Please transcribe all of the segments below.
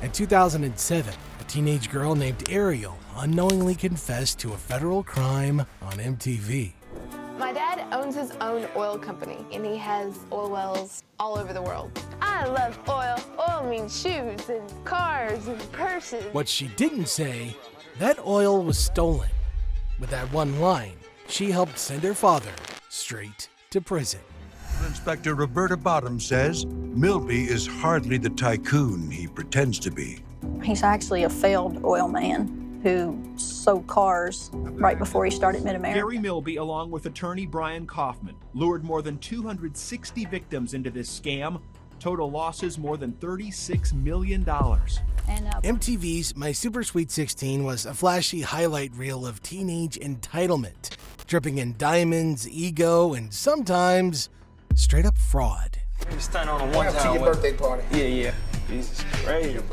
In 2007, a teenage girl named Ariel unknowingly confessed to a federal crime on MTV. My dad owns his own oil company, and he has oil wells all over the world. I love oil. Oil means shoes and cars and purses. What she didn't say, that oil was stolen. With that one line, she helped send her father straight to prison. Inspector Roberta Bottom says Milby is hardly the tycoon he pretends to be. He's actually a failed oil man who sold cars right before he started Mid-America. Gary Milby, along with attorney Brian Kaufman, lured more than 260 victims into this scam. Total losses more than $36 million. MTV's My Super Sweet 16 was a flashy highlight reel of teenage entitlement, dripping in diamonds, ego, and sometimes straight up fraud. Stand on a one time. Your birthday party. Yeah. Jesus Christ.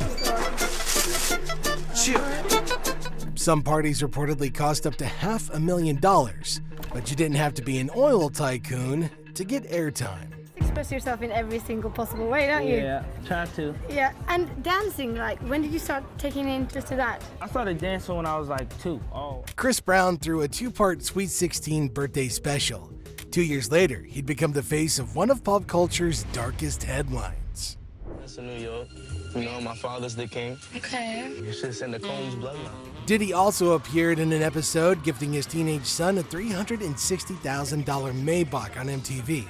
Some parties reportedly cost up to $500,000, but you didn't have to be an oil tycoon to get airtime. Express yourself in every single possible way, don't you? Yeah, try to. Yeah, and dancing, like, when did you start taking interest in that? I started dancing when I was like 2. Oh. Chris Brown threw a 2-part Sweet 16 birthday special. 2 years later, he'd become the face of one of pop culture's darkest headlines. That's in New York. You know, my father's the king. Okay. You should send the Combs bloodline. Diddy also appeared in an episode gifting his teenage son a $360,000 Maybach on MTV.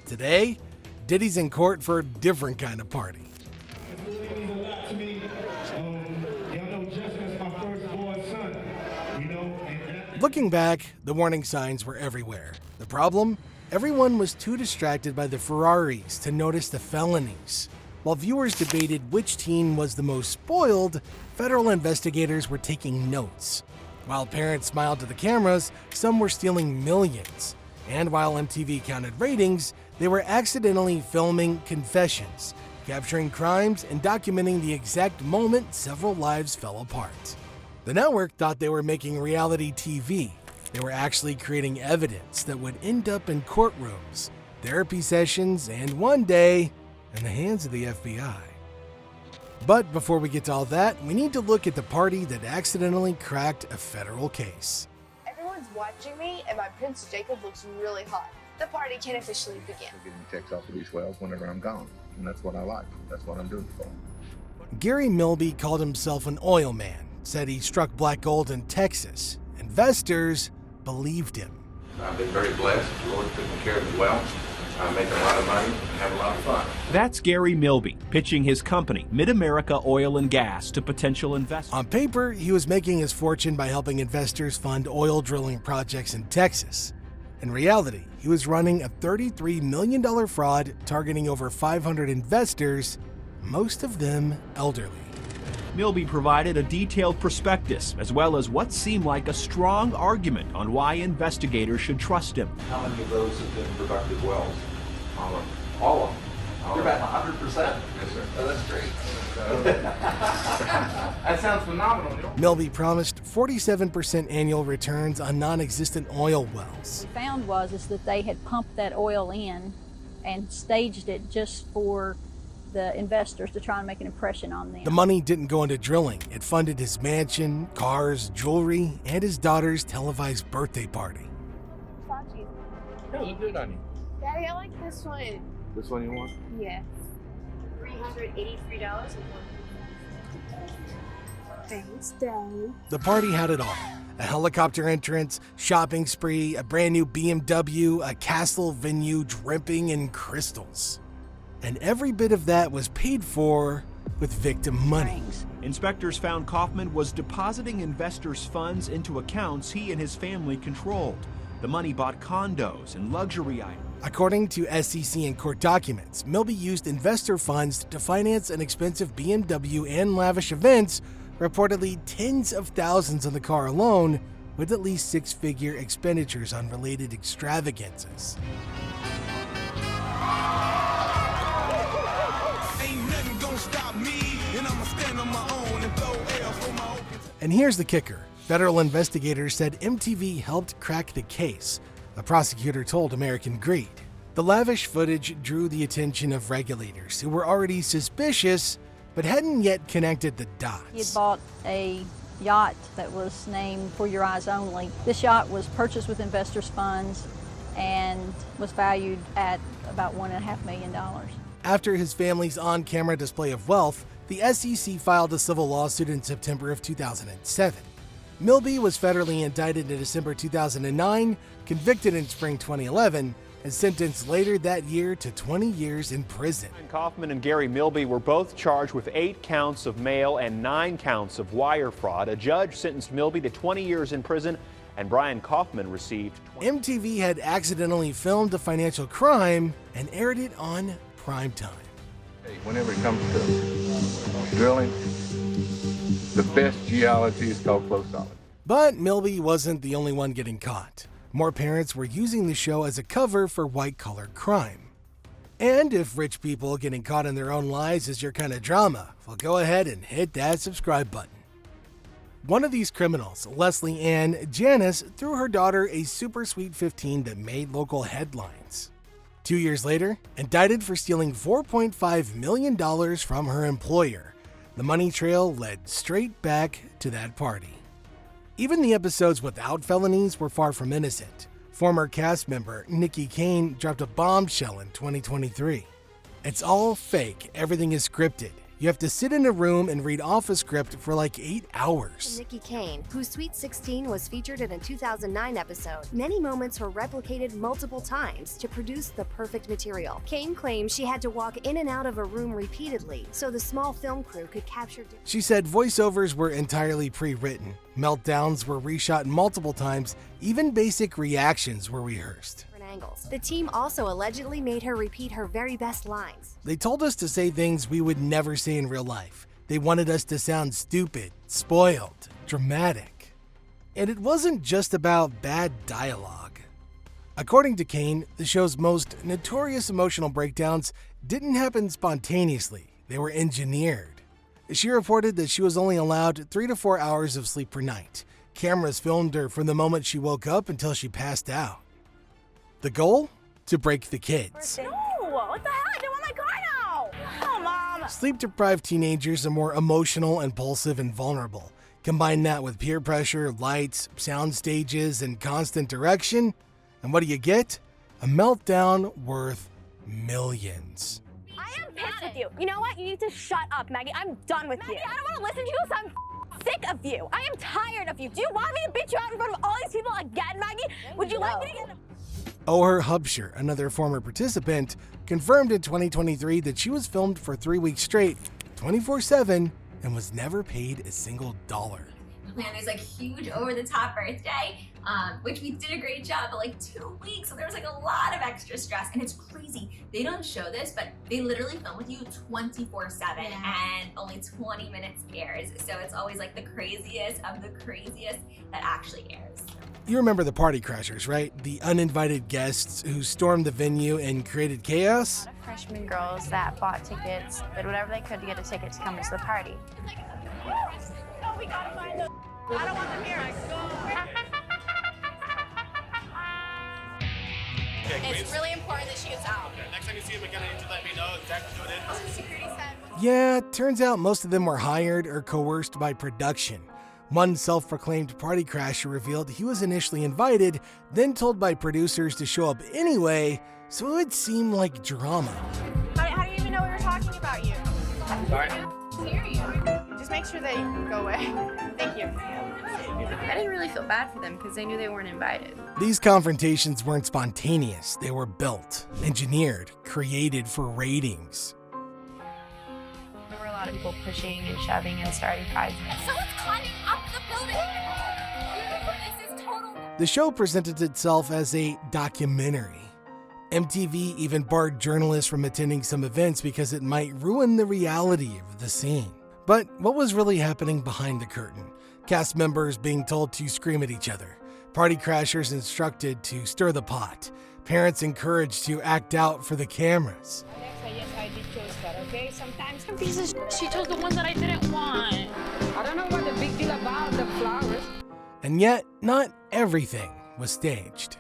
Today, Diddy's in court for a different kind of party. Looking back, the warning signs were everywhere. The problem? Everyone was too distracted by the Ferraris to notice the felonies. While viewers debated which teen was the most spoiled, federal investigators were taking notes. While parents smiled to the cameras, some were stealing millions. And while MTV counted ratings, they were accidentally filming confessions, capturing crimes, and documenting the exact moment several lives fell apart. The network thought they were making reality TV. They were actually creating evidence that would end up in courtrooms, therapy sessions, and one day, in the hands of the FBI. But before we get to all that, we need to look at the party that accidentally cracked a federal case. Everyone's watching me, and my Prince Jacob looks really hot. The party can officially begin. I'm getting checks off of these wells whenever I'm gone, and that's what I like. That's what I'm doing it for. Gary Milby called himself an oil man, said he struck black gold in Texas. Investors believed him. I've been very blessed. The Lord took care of me well. I make a lot of money and have a lot of fun. That's Gary Milby pitching his company, Mid-America Oil and Gas, to potential investors. On paper, he was making his fortune by helping investors fund oil drilling projects in Texas. In reality, he was running a $33 million fraud targeting over 500 investors, most of them elderly. Milby provided a detailed prospectus, as well as what seemed like a strong argument on why investigators should trust him. How many of those have been productive wells? All of them. You're about 100%. Yes, sir. Oh, that's great. That sounds phenomenal. Milby promised 47% annual returns on non-existent oil wells. What we found was that they had pumped that oil in and staged it just for the investors to try and make an impression on them. The money didn't go into drilling. It funded his mansion, cars, jewelry, and his daughter's televised birthday party. Hey, look good on you. Daddy, I like this one. This one you want? Yes. $383. Thanks, Daddy. The party had it all. A helicopter entrance, shopping spree, a brand new BMW, a castle venue dripping in crystals. And every bit of that was paid for with victim money. Inspectors found Kaufman was depositing investors' funds into accounts he and his family controlled. The money bought condos and luxury items. According to SEC and court documents, Milby used investor funds to finance an expensive BMW and lavish events, reportedly tens of thousands on the car alone, with at least six-figure expenditures on related extravagances. And here's the kicker. Federal investigators said MTV helped crack the case, a prosecutor told American Greed. The lavish footage drew the attention of regulators who were already suspicious but hadn't yet connected the dots. He had bought a yacht that was named For Your Eyes Only. This yacht was purchased with investors' funds and was valued at about $1.5 million. After his family's on-camera display of wealth, the SEC filed a civil lawsuit in September of 2007. Milby was federally indicted in December 2009, convicted in spring 2011, and sentenced later that year to 20 years in prison. Kaufman and Gary Milby were both charged with 8 counts of mail and 9 counts of wire fraud. A judge sentenced Milby to 20 years in prison, and Brian Kaufman received 20. MTV had accidentally filmed a financial crime and aired it on primetime. Hey, whenever it comes to drilling, the best geology is called close solid. But Milby wasn't the only one getting caught. More parents were using the show as a cover for white-collar crime. And if rich people getting caught in their own lies is your kind of drama, well, go ahead and hit that subscribe button. One of these criminals, Leslie Ann Janice, threw her daughter a super sweet 15 that made local headlines. 2 years later, indicted for stealing $4.5 million from her employer. The money trail led straight back to that party. Even the episodes without felonies were far from innocent. Former cast member Nikki Kane dropped a bombshell in 2023. It's all fake, everything is scripted. You have to sit in a room and read off a script for like 8 hours. Nikki Kane, whose Sweet 16 was featured in a 2009 episode. Many moments were replicated multiple times to produce the perfect material. Kane claims she had to walk in and out of a room repeatedly so the small film crew could capture. She said voiceovers were entirely pre-written. Meltdowns were reshot multiple times. Even basic reactions were rehearsed. Angles. The team also allegedly made her repeat her very best lines. They told us to say things we would never say in real life. They wanted us to sound stupid, spoiled, dramatic. And it wasn't just about bad dialogue. According to Kane, the show's most notorious emotional breakdowns didn't happen spontaneously. They were engineered. She reported that she was only allowed 3 to 4 hours of sleep per night. Cameras filmed her from the moment she woke up until she passed out. The goal? To break the kids. No! What the hell? I don't want my car now! Oh, Mom! Sleep-deprived teenagers are more emotional, impulsive, and vulnerable. Combine that with peer pressure, lights, sound stages, and constant direction, and what do you get? A meltdown worth millions. I am pissed with you. You know what? You need to shut up, Maggie. I'm done with you. I don't want to listen to you because I'm sick of you. I am tired of you. Do you want me to bitch you out in front of all these people again, Maggie? Would you like me to get... Oher Hubsher, another former participant, confirmed in 2023 that she was filmed for 3 weeks straight, 24/7, and was never paid a single dollar. Man, there's like huge over-the-top birthday, which we did a great job, but like 2 weeks, so there was like a lot of extra stress, and it's crazy. They don't show this, but they literally film with you 24/7, and only 20 minutes airs, so it's always like the craziest of the craziest that actually airs. You remember the party crashers, right? The uninvited guests who stormed the venue and created chaos? A lot of freshman girls that bought tickets, did whatever they could to get a ticket to come to the party. Oh, we gotta find them. I don't want them here. It's really important that she gets out. Okay. Next time you see him again, I need to let me know exactly who it is. Security said. Yeah, turns out most of them were hired or coerced by production. One self-proclaimed party crasher revealed he was initially invited, then told by producers to show up anyway, so it would seem like drama. How do you even know we were talking about you? Sorry? Hear you. Just make sure they go away. Thank you. I didn't really feel bad for them because they knew they weren't invited. These confrontations weren't spontaneous. They were built, engineered, created for ratings. There were a lot of people pushing and shoving and starting fights. Someone's climbing up the building. This is total. The show presented itself as a documentary. MTV even barred journalists from attending some events because it might ruin the reality of the scene. But what was really happening behind the curtain? Cast members being told to scream at each other. Party crashers instructed to stir the pot. Parents encouraged to act out for the cameras. Yes, I did chose that, okay? Sometimes she chose the one that I didn't want. I don't know what the big deal about the flowers. And yet, not everything was staged.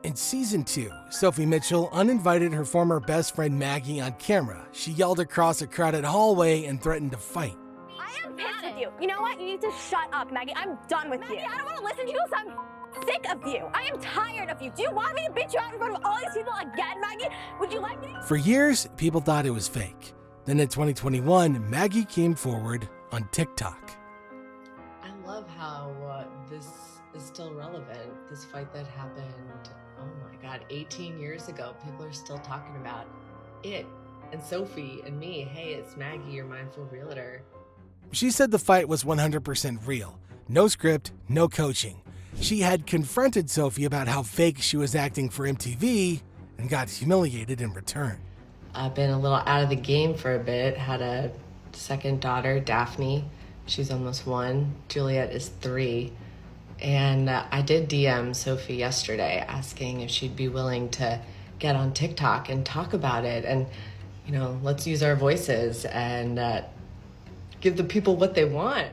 In season 2, Sophie Mitchell uninvited her former best friend Maggie on camera. She yelled across a crowded hallway and threatened to fight. I am pissed with you. You know what? You need to shut up, Maggie. I'm done with you. I don't want to listen to you, so I'm sick of you. I am tired of you. Do you want me to bitch you out in front of all these people again, Maggie? Would you like me? For years, people thought it was fake. Then in 2021, Maggie came forward on TikTok. I love how this is still relevant. This fight that happened, oh my God, 18 years ago. People are still talking about it. And Sophie and me, hey, it's Maggie, your mindful realtor. She said the fight was 100% real. No script, no coaching. She had confronted Sophie about how fake she was acting for MTV and got humiliated in return. I've been a little out of the game for a bit. Had a second daughter, Daphne. She's almost 1. Juliet is 3. And I did DM Sophie yesterday asking if she'd be willing to get on TikTok and talk about it. And, you know, let's use our voices and give the people what they want.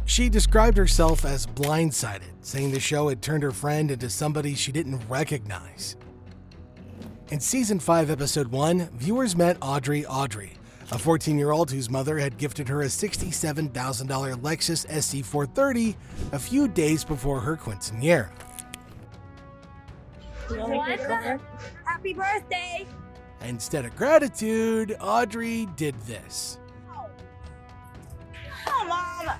She described herself as blindsided, saying the show had turned her friend into somebody she didn't recognize. In season 5, episode 1, viewers met Audrey, a 14-year-old whose mother had gifted her a $67,000 Lexus SC430 a few days before her quinceañera. Happy birthday! Instead of gratitude, Audrey did this. Oh, Mom!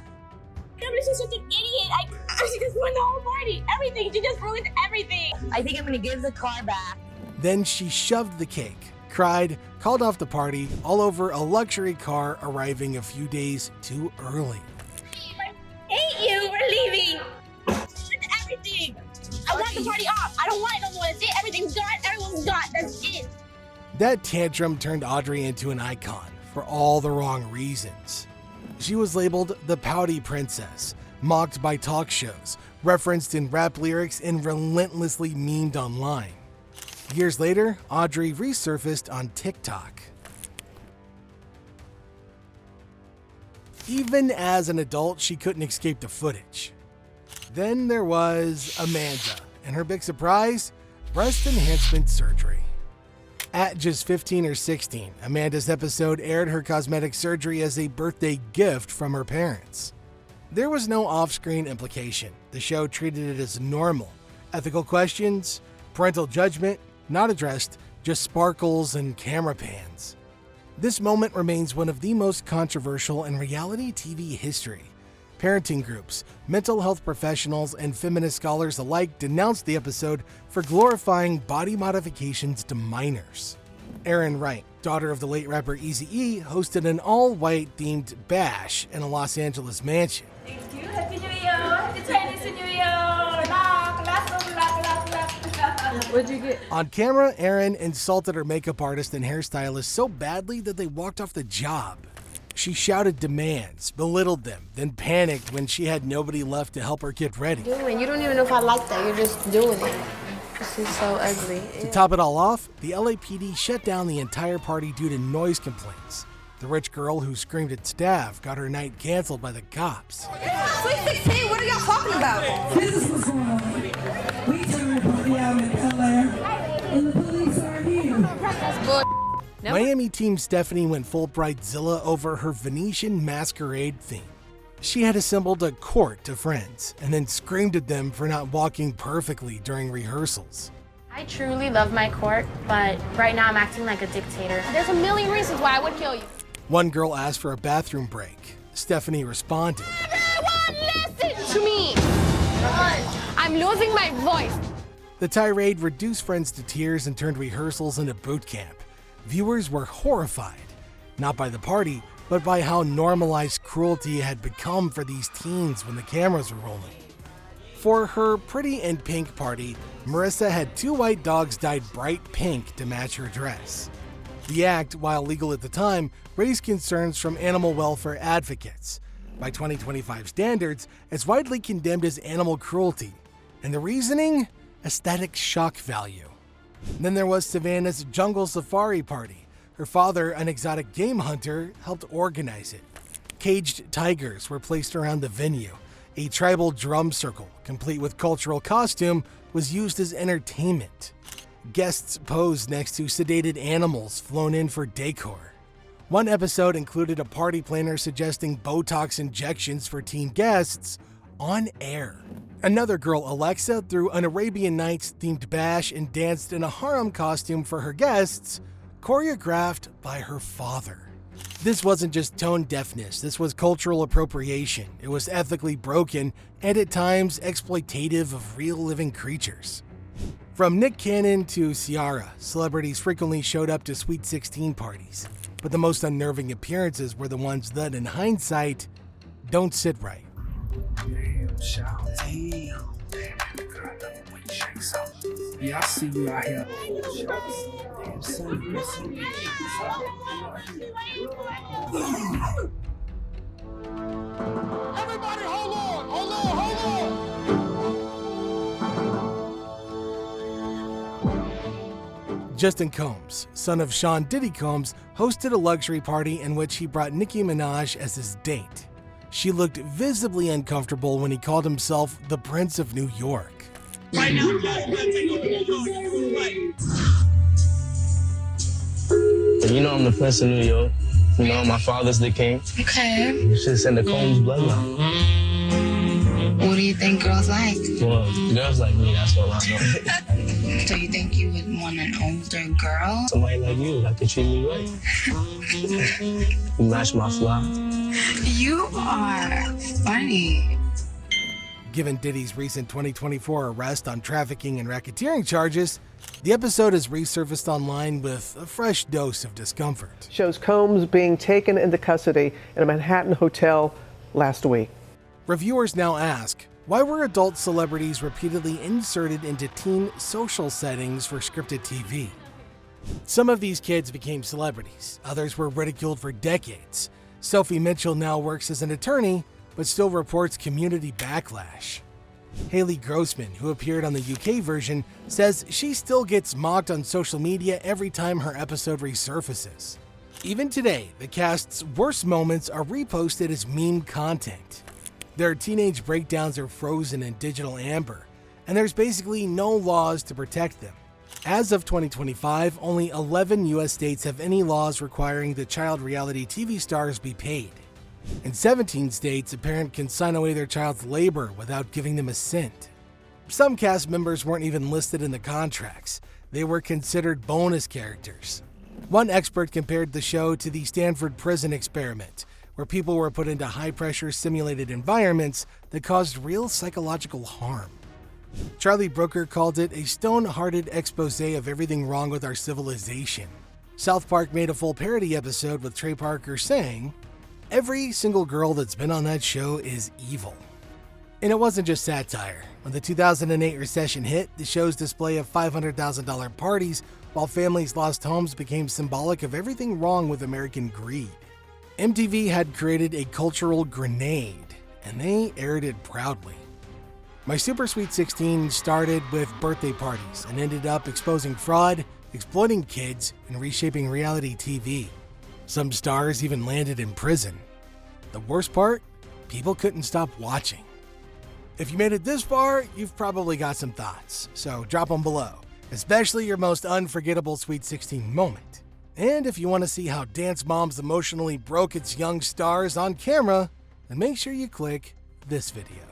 Nobody's just such an idiot. She just ruined the whole party. Everything. She just ruined everything. I think I'm gonna give the car back. Then she shoved the cake, cried, called off the party, all over a luxury car arriving a few days too early. I hate you. We're leaving. Everything. I want the party off. I don't want it no more. That's it. Everything's gone. Everyone's gone. That's it. That tantrum turned Audrey into an icon for all the wrong reasons. She was labeled the pouty princess, mocked by talk shows, referenced in rap lyrics, and relentlessly memed online. Years later, Audrey resurfaced on TikTok. Even as an adult, she couldn't escape the footage. Then there was Amanda, and her big surprise, breast enhancement surgery. At just 15 or 16, Amanda's episode aired her cosmetic surgery as a birthday gift from her parents. There was no off-screen implication. The show treated it as normal. Ethical questions, parental judgment, not addressed, just sparkles and camera pans. This moment remains one of the most controversial in reality TV history. Parenting groups, mental health professionals, and feminist scholars alike denounced the episode for glorifying body modifications to minors. Erin Wright, daughter of the late rapper Eazy-E, hosted an all-white themed bash in a Los Angeles mansion. Thank you. Happy New Year. Happy Chinese New Year. What'd you get? On camera, Erin insulted her makeup artist and hairstylist so badly that they walked off the job. She shouted demands, belittled them, then panicked when she had nobody left to help her get ready. You don't even know if I like that. You're just doing it. This is so ugly. To top it all off, the LAPD shut down the entire party due to noise complaints. The rich girl who screamed at staff got her night canceled by the cops. Sweet 16, what are y'all talking about? This is what's going on. We turned the party out in LA, and the police are here. That's bull. Miami team Stephanie went full Bridezilla over her Venetian masquerade theme. She had assembled a court of friends and then screamed at them for not walking perfectly during rehearsals. I truly love my court, but right now I'm acting like a dictator. There's a million reasons why I would kill you. One girl asked for a bathroom break. Stephanie responded, Everyone listen to me! I'm losing my voice. The tirade reduced friends to tears and turned rehearsals into boot camp. Viewers were horrified, not by the party, but by how normalized cruelty had become for these teens when the cameras were rolling. For her Pretty in Pink party, Marissa had 2 white dogs dyed bright pink to match her dress. The act, while legal at the time, raised concerns from animal welfare advocates. By 2025 standards, it's widely condemned as animal cruelty. And the reasoning? Aesthetic shock value. Then there was Savannah's Jungle Safari Party. Her father, an exotic game hunter, helped organize it. Caged tigers were placed around the venue. A tribal drum circle, complete with cultural costume, was used as entertainment. Guests posed next to sedated animals flown in for decor. One episode included a party planner suggesting Botox injections for teen guests on air. Another girl, Alexa, threw an Arabian Nights-themed bash and danced in a harem costume for her guests, choreographed by her father. This wasn't just tone deafness, this was cultural appropriation. It was ethically broken and at times exploitative of real living creatures. From Nick Cannon to Ciara, celebrities frequently showed up to Sweet 16 parties, but the most unnerving appearances were the ones that, in hindsight, don't sit right. Damn, shout. Damn. Yeah, I see you out here. Damn, son, you see Everybody, hold on, hold on, hold on. Justin Combs, son of Sean Diddy Combs, hosted a luxury party in which he brought Nicki Minaj as his date. She looked visibly uncomfortable when he called himself the Prince of New York. Right now, you guys gotta take over New York. You know I'm the Prince of New York. You know my father's the king. Okay. You should send the Combs bloodline. What do you think girls like? Well, girls like me, that's all I know. So you think you would want an older girl? Somebody like you that could treat me right. You match my fly. You are funny. Given Diddy's recent 2024 arrest on trafficking and racketeering charges, the episode has resurfaced online with a fresh dose of discomfort. Shows Combs being taken into custody in a Manhattan hotel last week. Reviewers now ask, why were adult celebrities repeatedly inserted into teen social settings for scripted TV? Some of these kids became celebrities, others were ridiculed for decades. Sophie Mitchell now works as an attorney, but still reports community backlash. Haley Grossman, who appeared on the UK version, says she still gets mocked on social media every time her episode resurfaces. Even today, the cast's worst moments are reposted as meme content. Their teenage breakdowns are frozen in digital amber, and there's basically no laws to protect them. As of 2025, only 11 US states have any laws requiring that child reality TV stars be paid. In 17 states, a parent can sign away their child's labor without giving them a cent. Some cast members weren't even listed in the contracts. They were considered bonus characters. One expert compared the show to the Stanford prison experiment, where people were put into high-pressure simulated environments that caused real psychological harm. Charlie Brooker called it a stone-hearted expose of everything wrong with our civilization. South Park made a full parody episode with Trey Parker saying, "Every single girl that's been on that show is evil." And it wasn't just satire. When the 2008 recession hit, the show's display of $500,000 parties while families lost homes became symbolic of everything wrong with American greed. MTV had created a cultural grenade, and they aired it proudly. My Super Sweet 16 started with birthday parties and ended up exposing fraud, exploiting kids, and reshaping reality TV. Some stars even landed in prison. The worst part? People couldn't stop watching. If you made it this far, you've probably got some thoughts, so drop them below, especially your most unforgettable Sweet 16 moment. And if you want to see how Dance Moms emotionally broke its young stars on camera, then make sure you click this video.